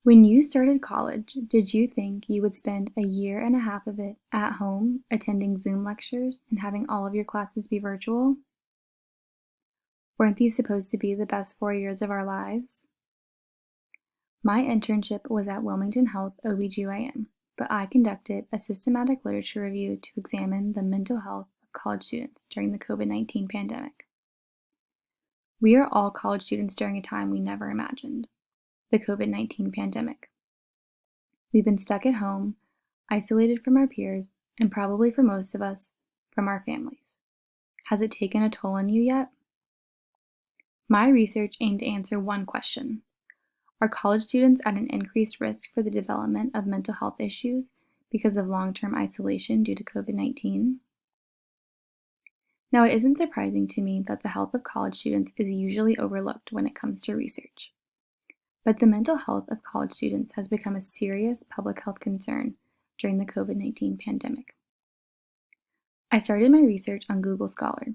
When you started college, did you think you would spend a year and a half of it at home, attending Zoom lectures and having all of your classes be virtual? Weren't these supposed to be the best 4 years of our lives? My internship was at Wilmington Health OBGYN, but I conducted a systematic literature review to examine the mental health of college students during the COVID-19 pandemic. We are all college students during a time we never imagined, the COVID-19 pandemic. We've been stuck at home, isolated from our peers, and probably for most of us, from our families. Has it taken a toll on you yet? My research aimed to answer one question. Are college students at an increased risk for the development of mental health issues because of long-term isolation due to COVID-19? Now, it isn't surprising to me that the health of college students is usually overlooked when it comes to research. But the mental health of college students has become a serious public health concern during the COVID-19 pandemic. I started my research on Google Scholar,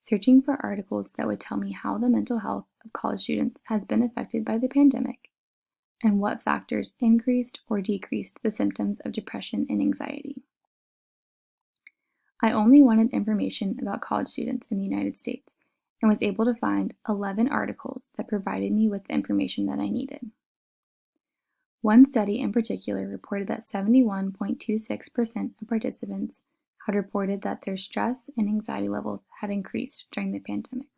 searching for articles that would tell me how the mental health of college students has been affected by the pandemic and what factors increased or decreased the symptoms of depression and anxiety. I only wanted information about college students in the United States and was able to find 11 articles that provided me with the information that I needed. One study in particular reported that 71.26% of participants had reported that their stress and anxiety levels had increased during the pandemic.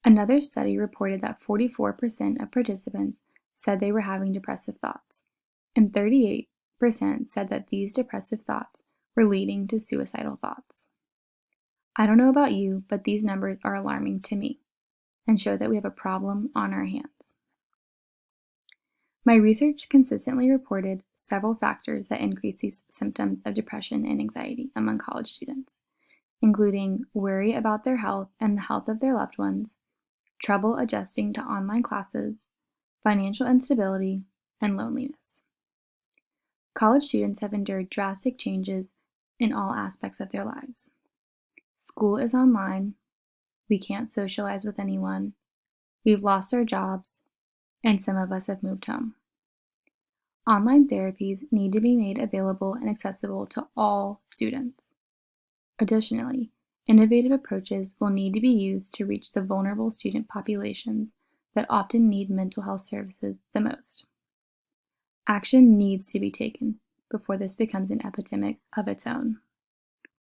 Another study reported that 44% of participants said they were having depressive thoughts, and 38% said that these depressive thoughts were leading to suicidal thoughts. I don't know about you, but these numbers are alarming to me and show that we have a problem on our hands. My research consistently reported several factors that increase these symptoms of depression and anxiety among college students, including worry about their health and the health of their loved ones, trouble adjusting to online classes, financial instability, and loneliness. College students have endured drastic changes in all aspects of their lives. School is online, we can't socialize with anyone, we've lost our jobs, and some of us have moved home. Online therapies need to be made available and accessible to all students. Additionally, innovative approaches will need to be used to reach the vulnerable student populations that often need mental health services the most. Action needs to be taken before this becomes an epidemic of its own.